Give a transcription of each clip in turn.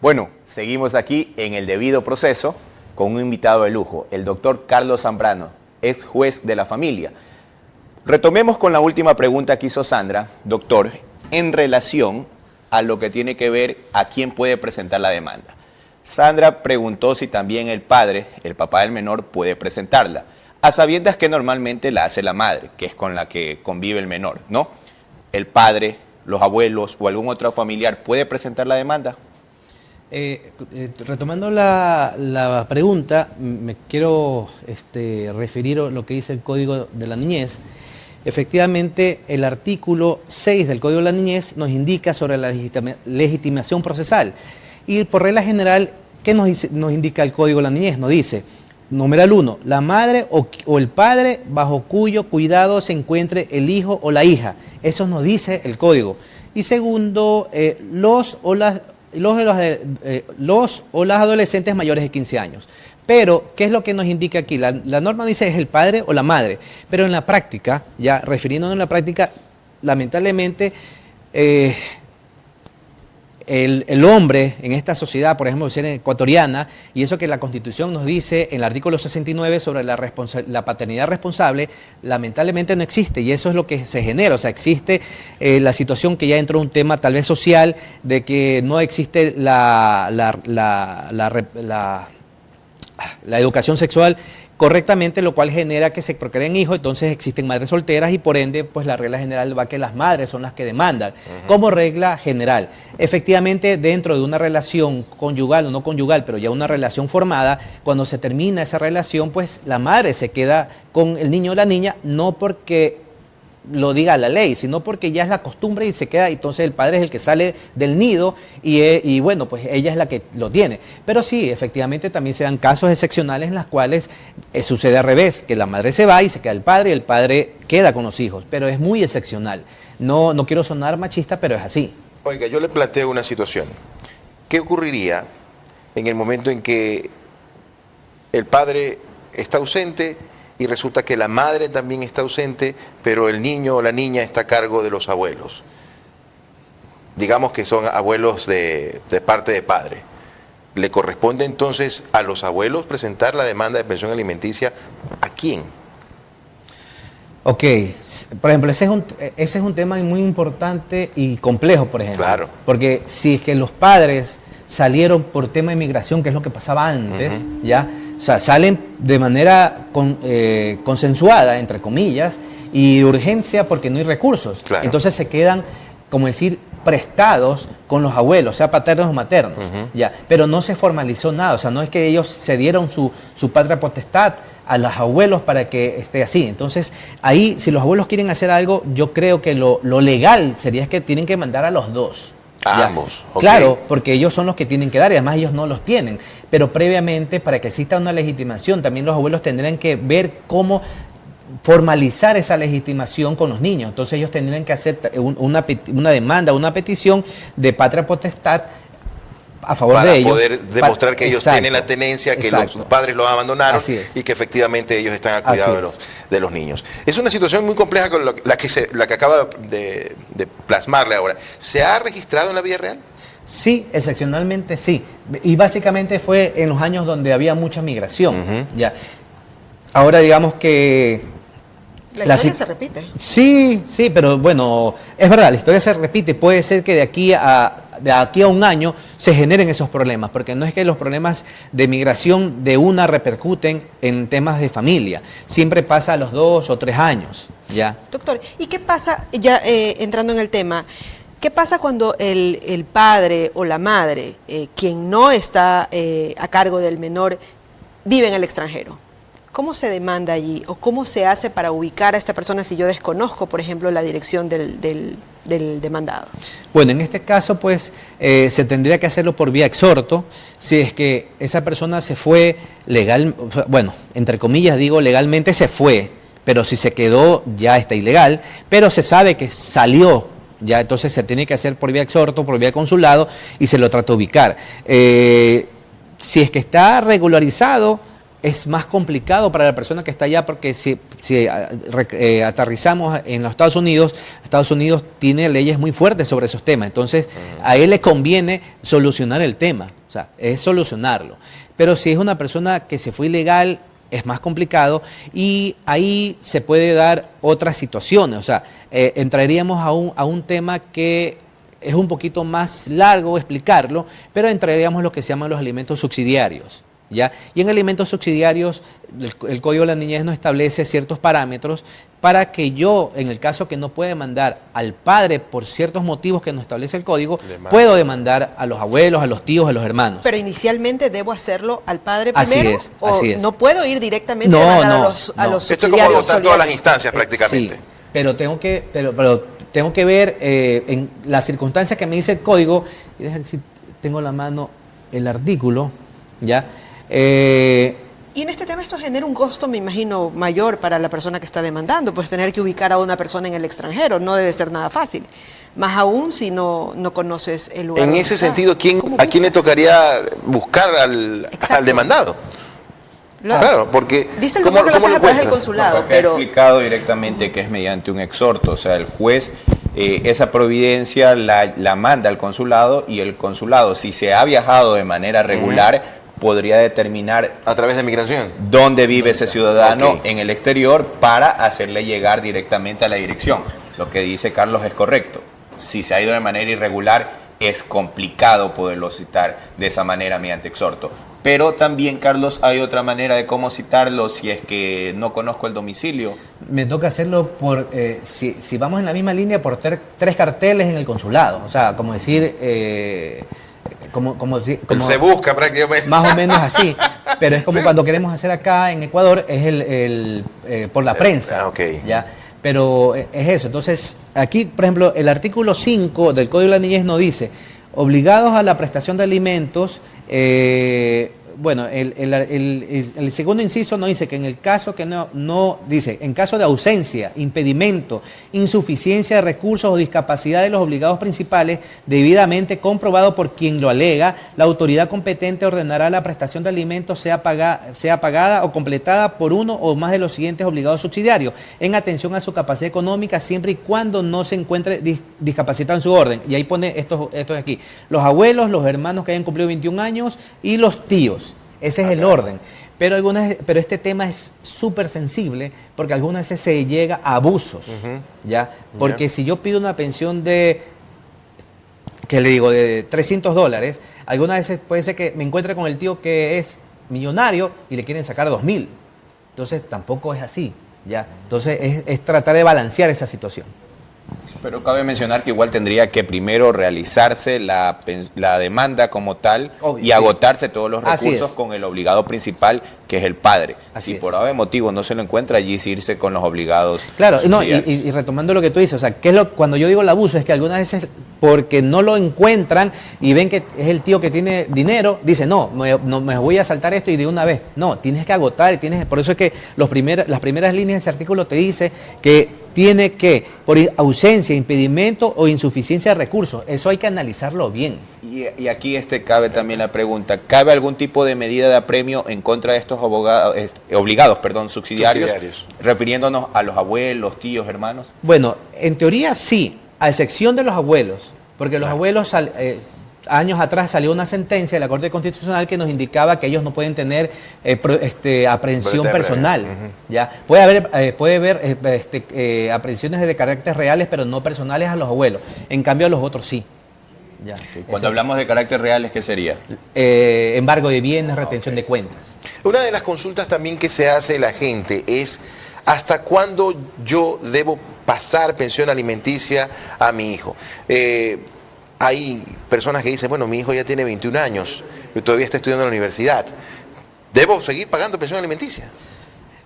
Bueno, seguimos aquí en el debido proceso con un invitado de lujo, el doctor Carlos Zambrano, ex juez de la familia. Retomemos con la última pregunta que hizo Sandra, doctor, en relación a lo que tiene que ver a quién puede presentar la demanda. Sandra preguntó si también el padre, el papá del menor, puede presentarla, a sabiendas que normalmente la hace la madre, que es con la que convive el menor, ¿no? ¿El padre, los abuelos o algún otro familiar puede presentar la demanda? Retomando la pregunta, me quiero referir a lo que dice el Código de la Niñez. Efectivamente, el artículo 6 del Código de la Niñez nos indica sobre la legitimación procesal. Y por regla general, ¿qué nos indica el Código de la Niñez? Nos dice, numeral 1, la madre o el padre bajo cuyo cuidado se encuentre el hijo o la hija. Eso nos dice el Código. Y segundo, los o las adolescentes mayores de 15 años. Pero, ¿qué es lo que nos indica aquí? La norma dice es el padre o la madre, pero en la práctica, ya refiriéndonos a la práctica, lamentablemente, el hombre en esta sociedad, por ejemplo, ser ecuatoriana, y eso que la Constitución nos dice en el artículo 69 sobre la paternidad responsable, lamentablemente no existe, y eso es lo que se genera. O sea, existe la situación que ya entró un tema tal vez social, de que no existe la educación sexual correctamente, lo cual genera que se procreen hijos. Entonces existen madres solteras y por ende pues la regla general va que las madres son las que demandan, como regla general. Efectivamente, dentro de una relación conyugal o no conyugal, pero ya una relación formada, cuando se termina esa relación, pues la madre se queda con el niño o la niña, no porque lo diga la ley, sino porque ya es la costumbre y se queda. Entonces el padre es el que sale del nido y bueno, pues ella es la que lo tiene. Pero sí, efectivamente también se dan casos excepcionales en los cuales sucede al revés, que la madre se va y se queda el padre y el padre queda con los hijos, pero es muy excepcional. No quiero sonar machista, pero es así. Oiga, yo le planteo una situación. ¿Qué ocurriría en el momento en que el padre está ausente y resulta que la madre también está ausente, pero el niño o la niña está a cargo de los abuelos? Digamos que son abuelos de parte de padre. ¿Le corresponde entonces a los abuelos presentar la demanda de pensión alimenticia? ¿A quién? Ok, por ejemplo, ese es un tema muy importante y complejo, por ejemplo. Claro. Porque si es que los padres salieron por tema de migración, que es lo que pasaba antes, ¿ya? O sea, salen de manera consensuada, entre comillas, y de urgencia porque no hay recursos. Claro. Entonces se quedan, como decir, prestados con los abuelos, sea paternos o maternos, ¿ya? Pero no se formalizó nada. O sea, no es que ellos cedieron su patria potestad a los abuelos para que esté así. Entonces, ahí, si los abuelos quieren hacer algo, yo creo que lo legal sería que tienen que mandar a los dos. A ambos. Okay. Claro, porque ellos son los que tienen que dar y además ellos no los tienen. Pero previamente, para que exista una legitimación, también los abuelos tendrían que ver cómo formalizar esa legitimación con los niños. Entonces ellos tendrían que hacer una demanda, una petición de patria potestad a favor de ellos. Para poder demostrar que ellos tienen la tenencia, que los padres los abandonaron y que efectivamente ellos están al cuidado de los niños. Es una situación muy compleja con la que acaba de plasmarle ahora. ¿Se ha registrado en la vida real? Sí, excepcionalmente sí. Y básicamente fue en los años donde había mucha migración. Ya. Ahora digamos que la historia se repite. Sí, pero bueno, es verdad, la historia se repite. Puede ser que de aquí a un año se generen esos problemas, porque no es que los problemas de migración de una repercuten en temas de familia. Siempre pasa a los 2 o 3 años, ¿ya? Doctor, ¿y qué pasa, ya entrando en el tema, qué pasa cuando el padre o la madre, quien no está a cargo del menor, vive en el extranjero? ¿Cómo se demanda allí o cómo se hace para ubicar a esta persona si yo desconozco, por ejemplo, la dirección del demandado? Bueno, en este caso, pues, se tendría que hacerlo por vía exhorto. Si es que esa persona se fue legal, bueno, entre comillas digo legalmente se fue, pero si se quedó ya está ilegal, pero se sabe que salió, ya entonces se tiene que hacer por vía exhorto, por vía consulado y se lo trata de ubicar. Si es que está regularizado, es más complicado para la persona que está allá porque si aterrizamos en los Estados Unidos tiene leyes muy fuertes sobre esos temas. Entonces, a él le conviene solucionar el tema, o sea, es solucionarlo. Pero si es una persona que se fue ilegal, es más complicado y ahí se puede dar otras situaciones. O sea, entraríamos a un tema que es un poquito más largo explicarlo, pero entraríamos a lo que se llaman los alimentos subsidiarios. ¿Ya? Y en alimentos subsidiarios, el Código de la Niñez nos establece ciertos parámetros para que yo, en el caso que no pueda demandar al padre por ciertos motivos que nos establece el Código, puedo demandar a los abuelos, a los tíos, a los hermanos. Pero inicialmente debo hacerlo al padre Así primero, es, o así es. No puedo ir directamente a demandar a los Esto es como subsidiarios agotar todas las solidarios. instancias prácticamente. Sí, pero tengo que ver en las circunstancias que me dice el Código, y déjame ver si tengo a la mano el artículo, ¿ya? Y en este tema esto genera un costo, me imagino, mayor para la persona que está demandando, pues tener que ubicar a una persona en el extranjero no debe ser nada fácil, más aún si no conoces el lugar. En donde ese está. sentido, ¿a quién le buscas? tocaría buscar al demandado? Claro, porque dice el doctor que lo haces a través del consulado, Porque pero ha explicado directamente que es mediante un exhorto, o sea, el juez esa providencia la manda al consulado y el consulado, si se ha viajado de manera regular, podría determinar a través de migración dónde vive ese ciudadano en el exterior para hacerle llegar directamente a la dirección. Lo que dice Carlos es correcto. Si se ha ido de manera irregular, es complicado poderlo citar de esa manera mediante exhorto. Pero también, Carlos, hay otra manera de cómo citarlo si es que no conozco el domicilio. Me toca hacerlo por, si vamos en la misma línea, por tres carteles en el consulado. O sea, como decir... se busca prácticamente. Más o menos así. Pero es como cuando queremos hacer acá en Ecuador, es por la prensa. Okay. ¿Ya? Pero es eso. Entonces, aquí, por ejemplo, el artículo 5 del Código de la Niñez nos dice, obligados a la prestación de alimentos, bueno, el segundo inciso nos dice que en el caso que dice, en caso de ausencia, impedimento, insuficiencia de recursos o discapacidad de los obligados principales, debidamente comprobado por quien lo alega, la autoridad competente ordenará la prestación de alimentos sea pagada o completada por uno o más de los siguientes obligados subsidiarios, en atención a su capacidad económica, siempre y cuando no se encuentre discapacitado en su orden. Y ahí pone esto de aquí, los abuelos, los hermanos que hayan cumplido 21 años y los tíos. Ese es el orden. Pero este tema es súper sensible porque algunas veces se llega a abusos. ¿Ya? Porque si yo pido una pensión de, ¿qué le digo?, de $300, algunas veces puede ser que me encuentre con el tío que es millonario y le quieren sacar 2.000. Entonces tampoco es así. ¿Ya? Entonces es tratar de balancear esa situación. Pero cabe mencionar que igual tendría que primero realizarse la demanda como tal. Obvio, y agotarse todos los Así recursos es. con el obligado principal, que es el padre. Así Si es. por algún motivo no se lo encuentra, allí sí irse con los obligados. Claro, no, subsidiarios. y retomando lo que tú dices, o sea, cuando yo digo el abuso es que algunas veces porque no lo encuentran y ven que es el tío que tiene dinero, dicen, no, me voy a saltar esto y de una vez. No, tienes que agotar, por eso es que las primeras líneas de ese artículo te dice que tiene que, por ausencia, impedimento o insuficiencia de recursos, eso hay que analizarlo bien. Y aquí cabe también la pregunta, ¿cabe algún tipo de medida de apremio en contra de estos obligados subsidiarios, refiriéndonos a los abuelos, tíos, hermanos? Bueno, en teoría sí, a excepción de los abuelos, porque los abuelos, años atrás salió una sentencia de la Corte Constitucional que nos indicaba que ellos no pueden tener aprehensión personal. ¿Ya? Puede haber aprehensiones de carácter reales, pero no personales a los abuelos. En cambio, a los otros sí. Ya. Cuando hablamos de carácter reales, ¿qué sería? Embargo de bienes, retención de cuentas. Una de las consultas también que se hace la gente es ¿hasta cuándo yo debo pasar pensión alimenticia a mi hijo? Hay personas que dicen, bueno, mi hijo ya tiene 21 años, pero todavía está estudiando en la universidad. ¿Debo seguir pagando pensión alimenticia?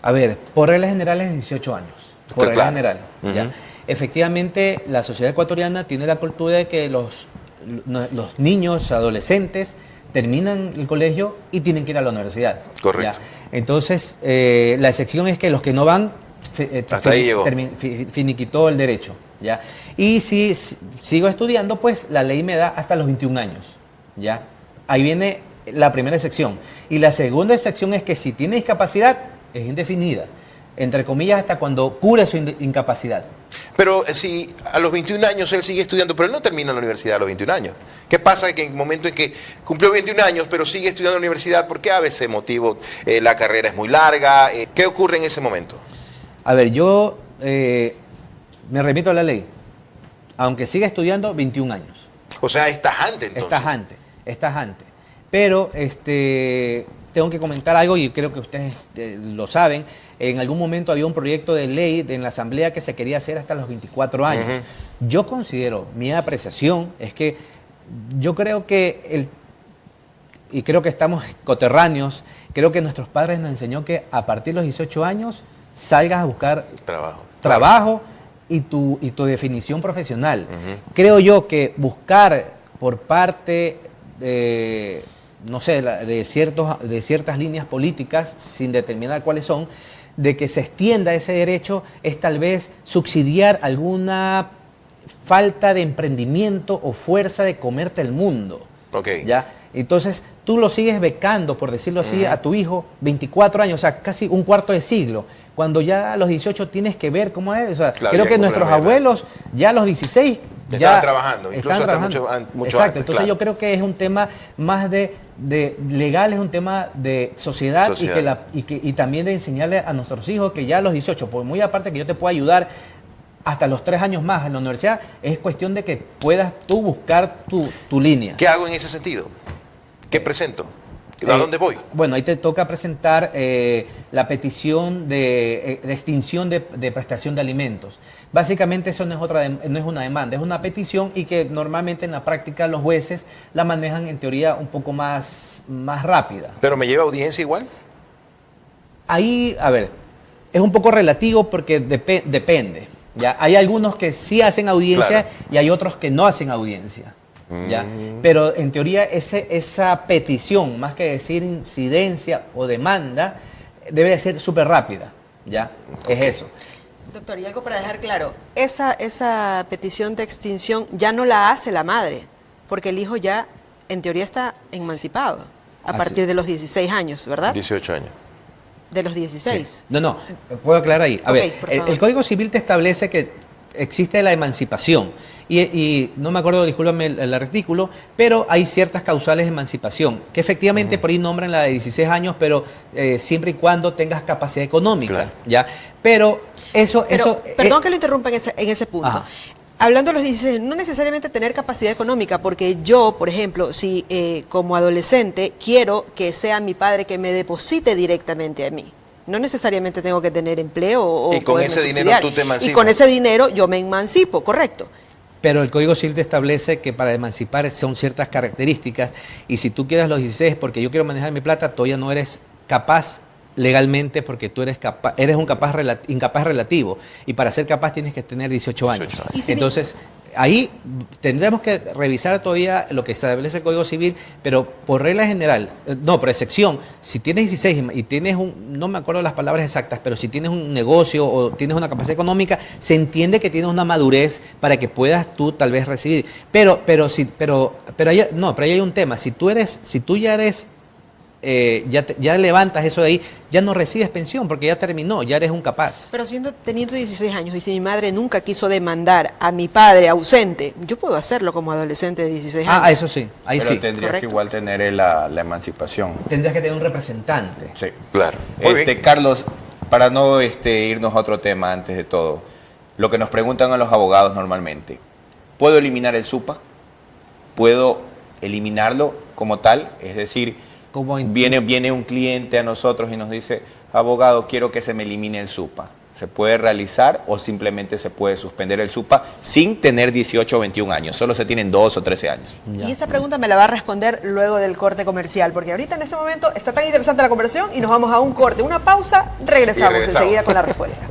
A ver, por reglas generales 18 años. Por regla general. ¿Ya? Efectivamente, la sociedad ecuatoriana tiene la cultura de que los niños, adolescentes, terminan el colegio y tienen que ir a la universidad. Correcto. ¿Ya? Entonces, la excepción es que los que no van, hasta ahí llegó. Finiquitó el derecho. ¿Ya? Y si sigo estudiando, pues la ley me da hasta los 21 años. ¿Ya? Ahí viene la primera excepción. Y la segunda excepción es que si tiene discapacidad, es indefinida. Entre comillas, hasta cuando cure su incapacidad. Pero si a los 21 años él sigue estudiando, pero él no termina la universidad a los 21 años. ¿Qué pasa que en el momento en que cumplió 21 años, pero sigue estudiando en la universidad, por qué a veces motivo la carrera es muy larga? ¿Qué ocurre en ese momento? A ver, yo me remito a la ley. Aunque siga estudiando, 21 años. O sea, es tajante entonces. Es tajante. Pero tengo que comentar algo y creo que ustedes lo saben. En algún momento había un proyecto de ley en la Asamblea que se quería hacer hasta los 24 años. Yo considero, mi apreciación es que yo creo que y creo que estamos coterráneos, creo que nuestros padres nos enseñó que a partir de los 18 años salgas a buscar trabajo y tu definición profesional. Creo yo que buscar por parte de, no sé, de ciertas líneas políticas, sin determinar cuáles son, de que se extienda ese derecho es tal vez subsidiar alguna falta de emprendimiento o fuerza de comerte el mundo. ¿Ya? Entonces, tú lo sigues becando, por decirlo así, a tu hijo 24 años, o sea, casi un cuarto de siglo. Cuando ya a los 18 tienes que ver cómo es. O sea, claro, creo que nuestros abuelos ya a los 16 ya estaban trabajando, incluso hasta mucho antes. Exacto, entonces yo creo que es un tema más de legal, es un tema de sociedad. Y también de enseñarle a nuestros hijos que ya a los 18, por muy aparte que yo te pueda ayudar hasta los 3 años más en la universidad, es cuestión de que puedas tú buscar tu línea. ¿Qué hago en ese sentido? ¿Qué presento? ¿A dónde voy? Bueno, ahí te toca presentar la petición de extinción de prestación de alimentos. Básicamente eso no es una demanda, es una petición y que normalmente en la práctica los jueces la manejan en teoría un poco más rápida. ¿Pero me lleva audiencia igual? Ahí, a ver, es un poco relativo porque depende. ¿Ya? Hay algunos que sí hacen audiencia, claro, y hay otros que no hacen audiencia. ¿Ya? Pero en teoría esa petición, más que decir incidencia o demanda, debe de ser súper rápida. ¿Ya? Es eso. Doctor, y algo para dejar claro, esa petición de extinción ya no la hace la madre, porque el hijo ya en teoría está emancipado a partir de los 16 años, ¿verdad? 18 años. De los 16. Sí. No, puedo aclarar ahí. A ver, el Código Civil te establece que existe la emancipación. Y no me acuerdo, discúlpame el artículo, pero hay ciertas causales de emancipación, que efectivamente por ahí nombran la de 16 años, pero siempre y cuando tengas capacidad económica. Claro. ¿Ya? Pero perdón que lo interrumpa en ese punto. Ajá. Hablando de los 16, no necesariamente tener capacidad económica, porque yo, por ejemplo, si como adolescente quiero que sea mi padre que me deposite directamente a mí, no necesariamente tengo que tener empleo o y con ese dinero tú te emancipas. Y con ese dinero yo me emancipo, correcto. Pero el Código Civil te establece que para emancipar son ciertas características y si tú quieres los 16 porque yo quiero manejar mi plata, todavía no eres capaz legalmente porque tú eres un incapaz relativo y para ser capaz tienes que tener 18 años. Entonces, ahí tendremos que revisar todavía lo que establece el Código Civil, pero por regla general, por excepción, si tienes 16 y tienes no me acuerdo las palabras exactas, pero si tienes un negocio o tienes una capacidad económica, se entiende que tienes una madurez para que puedas tú tal vez recibir. Pero ahí hay un tema, si tú ya eres ya levantas eso de ahí, ya no recibes pensión porque ya terminó, ya eres un capaz. Pero teniendo 16 años y si mi madre nunca quiso demandar a mi padre ausente, yo puedo hacerlo como adolescente de 16 años. Eso sí, ahí pero sí. Tendrías que igual tener la emancipación. Tendrías que tener un representante. Sí, claro. Carlos, para no irnos a otro tema antes de todo, lo que nos preguntan a los abogados normalmente, ¿puedo eliminar el SUPA? ¿Puedo eliminarlo como tal? Es decir, viene un cliente a nosotros y nos dice, abogado, quiero que se me elimine el SUPA. ¿Se puede realizar o simplemente se puede suspender el SUPA sin tener 18 o 21 años? Solo se tienen 2 o 13 años. Ya. Y esa pregunta me la va a responder luego del corte comercial, porque ahorita en este momento está tan interesante la conversación y nos vamos a un corte, una pausa, regresamos enseguida con la respuesta.